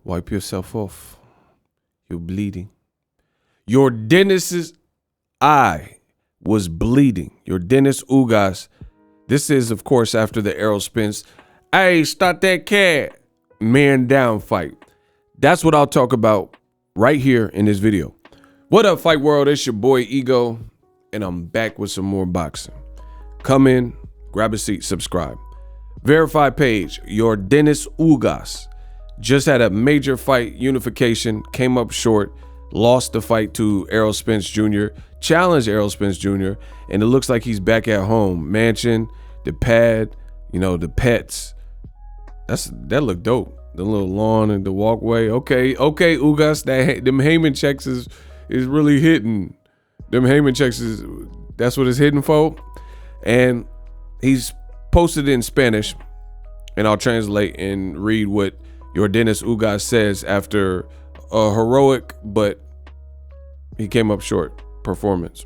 Wipe yourself off. You're bleeding. Your dentist's eye was bleeding. Your dentist Ugas. This is, of course, after the Errol Spence, hey, stop that cat, man down fight. That's what I'll talk about right here in this video. What up, Fight World? It's your boy Ego, and I'm back with some more boxing. Come in, grab a seat, subscribe. Verified page, your dentist Ugas just had a major fight unification, came up short, lost the fight to Errol Spence Jr., challenged Errol Spence Jr., and it looks like he's back at home. Mansion, the pad, you know, the pets. That looked dope. The little lawn and the walkway. Okay, Ugas, them Heyman checks is really hitting. Them Heyman checks that's what it's hitting for. And he's posted in Spanish, and I'll translate and read what your dentist Ugas says after a heroic, but he came up short performance.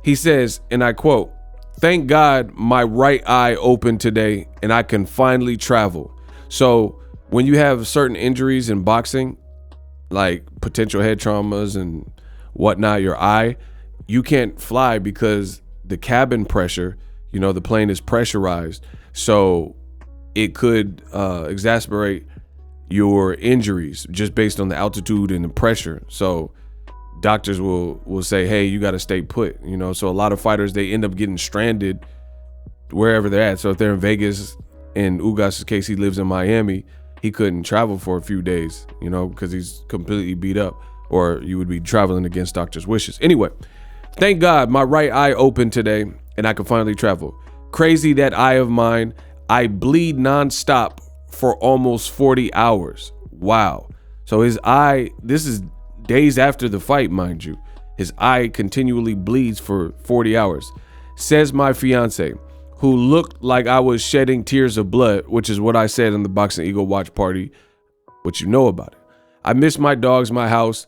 He says, and I quote, "Thank God my right eye opened today and I can finally travel." So when you have certain injuries in boxing, like potential head traumas and whatnot, your eye, you can't fly because the cabin pressure, you know, the plane is pressurized. So it could exacerbate your injuries just based on the altitude and the pressure. So doctors will say, hey, you got to stay put, you know. So a lot of fighters, they end up getting stranded wherever they're at. So if they're in Vegas, in Ugas' case, he lives in Miami, he couldn't travel for a few days, you know, because he's completely beat up, or you would be traveling against doctor's wishes. Anyway, thank God my right eye opened today and I can finally travel. Crazy that eye of mine. I bleed nonstop for almost 40 hours. Wow. So his eye, this is days after the fight, mind you. His eye continually bleeds for 40 hours. Says my fiance, who looked like I was shedding tears of blood, which is what I said in the Boxing Ego watch party, what you know about it. I miss my dogs, my house,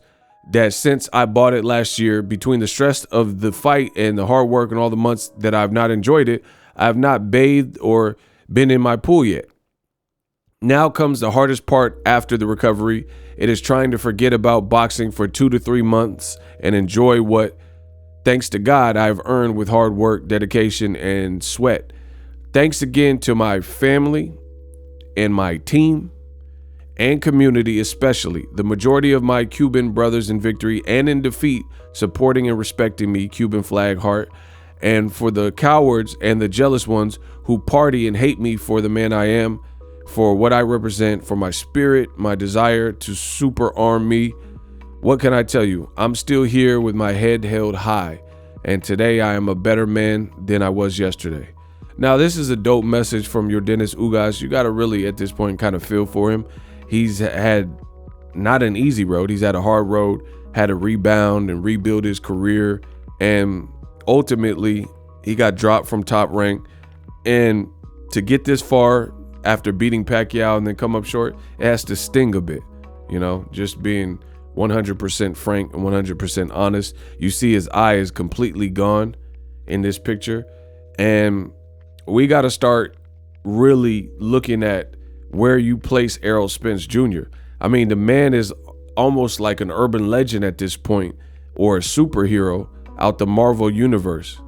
that since I bought it last year, between the stress of the fight and the hard work and all the months that I've not enjoyed it, I have not bathed or been in my pool yet. Now comes the hardest part after the recovery. It is trying to forget about boxing for 2 to 3 months and enjoy what, thanks to God, I've earned with hard work, dedication, and sweat. Thanks again to my family and my team and community, especially the majority of my Cuban brothers in victory and in defeat, supporting and respecting me, Cuban flag heart, and for the cowards and the jealous ones who party and hate me for the man I am, for what I represent, for my spirit, my desire to super arm me. What can I tell you? I'm still here with my head held high, and today I am a better man than I was yesterday. Now, this is a dope message from your dentist Ugas. You got to really, at this point, kind of feel for him. He's had not an easy road. He's had a hard road, had to rebound and rebuild his career, and ultimately, he got dropped from Top Rank. And to get this far after beating Pacquiao and then come up short, it has to sting a bit, you know, just being 100% frank and 100% honest. You see his eye is completely gone in this picture. And we got to start really looking at where you place Errol Spence Jr. I mean, the man is almost like an urban legend at this point, or a superhero out the Marvel universe.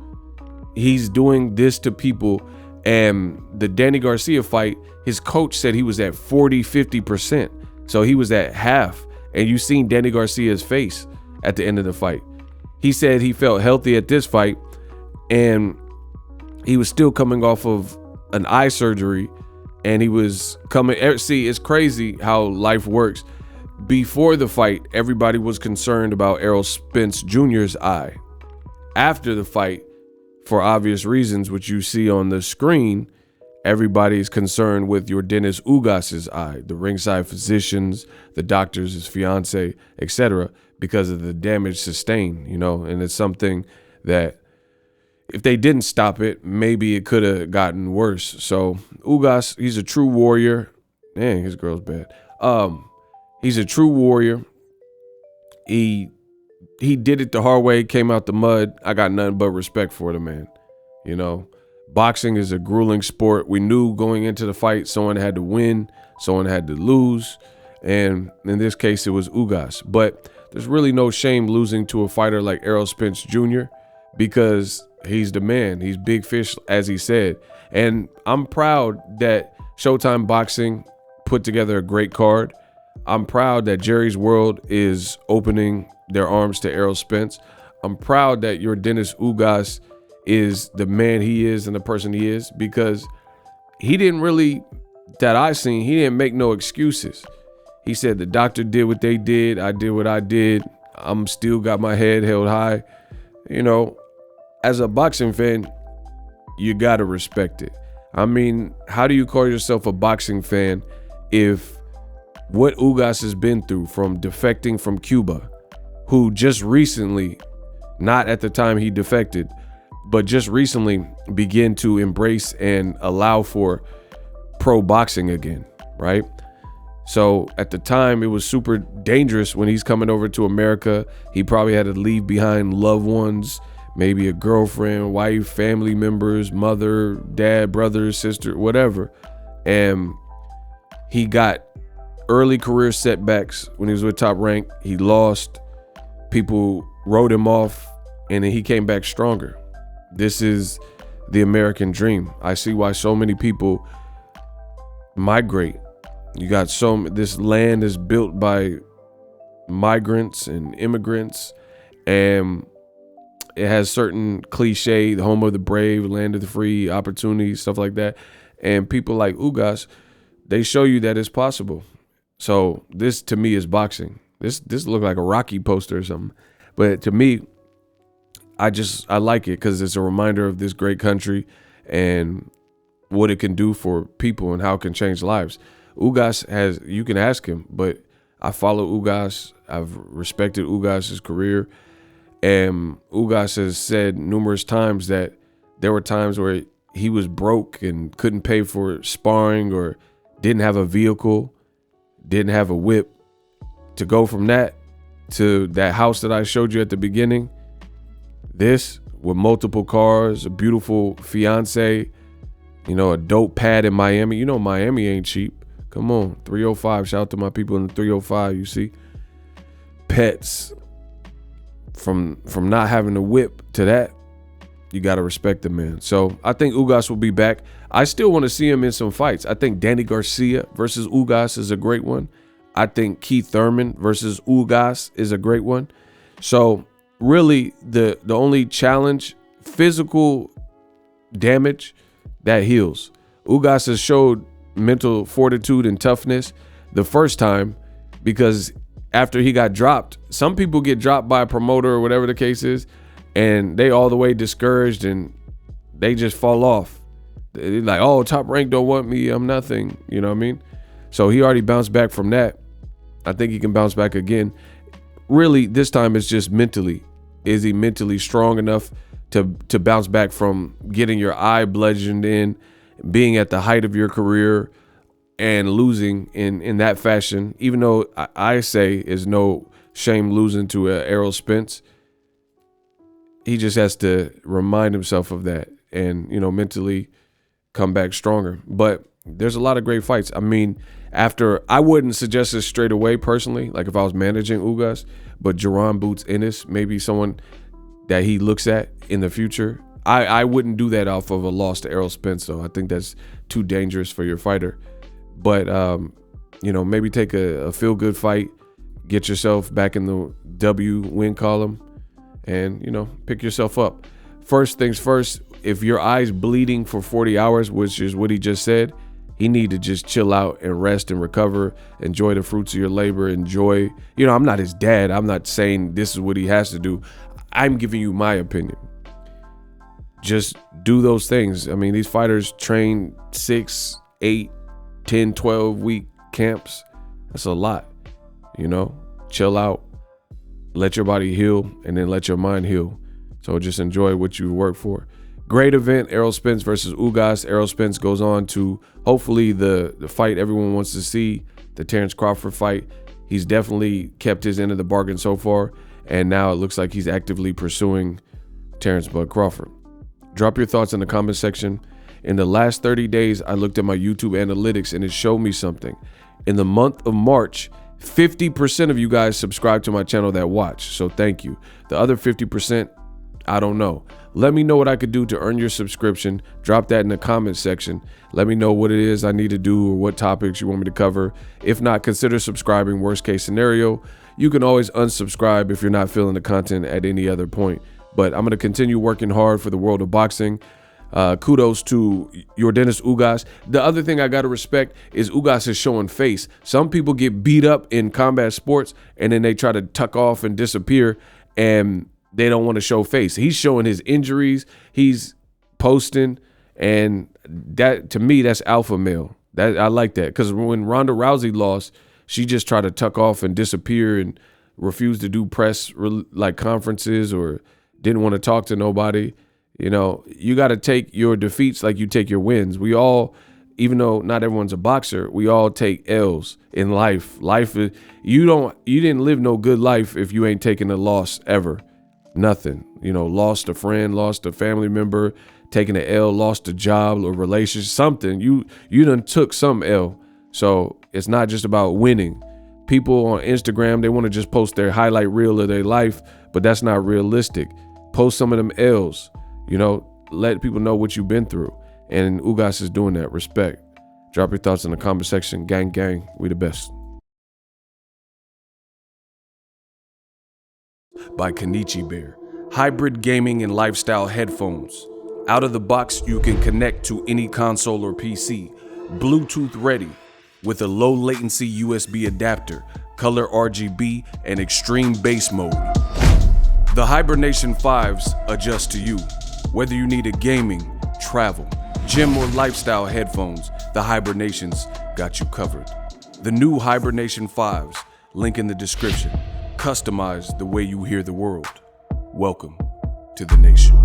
He's doing this to people. And the Danny Garcia fight, his coach said he was at 40-50%. So he was at half. And you seen Danny Garcia's face at the end of the fight. He said he felt healthy at this fight, and he was still coming off of an eye surgery, and he was coming. See, it's crazy how life works. Before the fight, everybody was concerned about Errol Spence Jr.'s eye. After the fight, for obvious reasons, which you see on the screen, everybody's concerned with your dentist Ugas's eye, the ringside physicians, the doctors, his fiance, etc., because of the damage sustained, you know. And it's something that if they didn't stop it, maybe it could have gotten worse. So Ugas, he's a true warrior. Dang, his girl's bad. He's a true warrior. He did it the hard way, came out the mud. I got nothing but respect for the man. You know, boxing is a grueling sport. We knew going into the fight, someone had to win, someone had to lose. And in this case, it was Ugas. But there's really no shame losing to a fighter like Errol Spence Jr. because he's the man. He's big fish, as he said. And I'm proud that Showtime Boxing put together a great card. I'm proud that Jerry's World is opening their arms to Errol Spence. I'm proud that your Dennis Ugas is the man he is and the person he is, because he didn't really, that I seen, he didn't make no excuses. He said the doctor did what they did. I did what I did. I'm still got my head held high. You know, as a boxing fan, you got to respect it. I mean, how do you call yourself a boxing fan if what Ugas has been through, from defecting from Cuba, who just recently, not at the time he defected, but just recently began to embrace and allow for pro boxing again, right? So at the time, it was super dangerous when he's coming over to America. He probably had to leave behind loved ones, maybe a girlfriend, wife, family members, mother, dad, brother, sister, whatever. And he got early career setbacks when he was with Top Rank. He lost. People wrote him off, and then he came back stronger. This is the American dream. I see why so many people migrate. You got this land is built by migrants and immigrants, and it has certain cliche, the home of the brave, land of the free, opportunities, stuff like that. And people like Ugas, they show you that it's possible. So this, to me, is boxing. This looked like a Rocky poster or something. But to me, I like it because it's a reminder of this great country and what it can do for people and how it can change lives. Ugas has, you can ask him, but I follow Ugas. I've respected Ugas' career. And Ugas has said numerous times that there were times where he was broke and couldn't pay for sparring or didn't have a vehicle, didn't have a whip. To go from that to that house that I showed you at the beginning, this with multiple cars, a beautiful fiance, you know, a dope pad in Miami. You know, Miami ain't cheap. Come on, 305. Shout out to my people in the 305. You see, pets. From not having a whip to that, you got to respect the man. So I think Ugas will be back. I still want to see him in some fights. I think Danny Garcia versus Ugas is a great one. I think Keith Thurman versus Ugas is a great one. So really, the only challenge, physical damage, that heals. Ugas has showed mental fortitude and toughness the first time, because after he got dropped, some people get dropped by a promoter or whatever the case is, and they all the way discouraged and they just fall off. They're like, oh, Top Rank don't want me, I'm nothing. You know what I mean? So he already bounced back from that. I think he can bounce back again. Really, this time it's just mentally. Is he mentally strong enough to bounce back from getting your eye bludgeoned in, being at the height of your career, and losing in that fashion? Even though I say is no shame losing to Errol Spence, he just has to remind himself of that and, you know, mentally come back stronger. But there's a lot of great fights. I mean, I wouldn't suggest this straight away personally, like if I was managing Ugas, but Jerron Boots Ennis, maybe someone that he looks at in the future. I wouldn't do that off of a loss to Errol Spence, though. I think that's too dangerous for your fighter. But, you know, maybe take a feel-good fight, get yourself back in the W win column, and, you know, pick yourself up. First things first, if your eye's bleeding for 40 hours, which is what he just said, he need to just chill out and rest and recover, enjoy the fruits of your labor, enjoy, you know, I'm not his dad. I'm not saying this is what he has to do. I'm giving you my opinion. Just do those things. I mean, these fighters train 6, 8, 10, 12-week camps. That's a lot, you know. Chill out, let your body heal, and then let your mind heal. So just enjoy what you work for. Great event, Errol Spence versus Ugas. Errol Spence goes on to hopefully the fight everyone wants to see, the Terrence Crawford fight. He's definitely kept his end of the bargain so far, and now it looks like he's actively pursuing Terrence Bud Crawford. Drop your thoughts in the comment section. In the last 30 days, I looked at my YouTube analytics and it showed me something. In the month of March, 50% of you guys subscribe to my channel that watch. So thank you. The other 50%, I don't know. Let me know what I could do to earn your subscription. Drop that in the comment section. Let me know what it is I need to do or what topics you want me to cover. If not, consider subscribing. Worst case scenario, you can always unsubscribe if you're not feeling the content at any other point. But I'm going to continue working hard for the world of boxing. Kudos to Yordenis Ugas. The other thing I got to respect is Ugas is showing face. Some people get beat up in combat sports and then they try to tuck off and disappear and they don't want to show face. He's showing his injuries. He's posting. And that, to me, that's alpha male. That I like that, because when Ronda Rousey lost, she just tried to tuck off and disappear and refused to do press like conferences or didn't want to talk to nobody. You know, you got to take your defeats like you take your wins. We all, even though not everyone's a boxer, we all take L's in life. Life is, you didn't live no good life if you ain't taken a loss ever. Nothing. You know, lost a friend, lost a family member, taking an L, lost a job or relationship, something. You done took some L. So it's not just about winning. People on Instagram, they want to just post their highlight reel of their life, but that's not realistic. Post some of them L's, you know, let people know what you've been through. And Ugas is doing that. Respect. Drop your thoughts in the comment section. Gang, gang. We the best. By Kenichi Bear. Hybrid gaming and lifestyle headphones. Out of the box, you can connect to any console or PC. Bluetooth ready with a low latency USB adapter, color RGB, and extreme bass mode. The Hibernation 5s adjust to you. Whether you need a gaming, travel, gym, or lifestyle headphones, the Hibernations got you covered. The new Hibernation 5s, link in the description. Customize the way you hear the world. Welcome to the nation.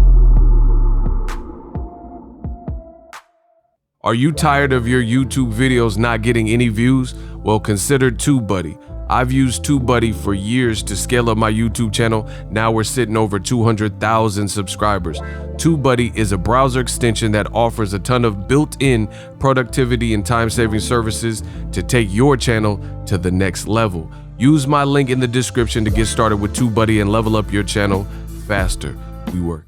Are you tired of your YouTube videos not getting any views? Well, consider TubeBuddy. I've used TubeBuddy for years to scale up my YouTube channel. Now we're sitting over 200,000 subscribers. TubeBuddy is a browser extension that offers a ton of built-in productivity and time-saving services to take your channel to the next level. Use my link in the description to get started with TubeBuddy and level up your channel faster. We work.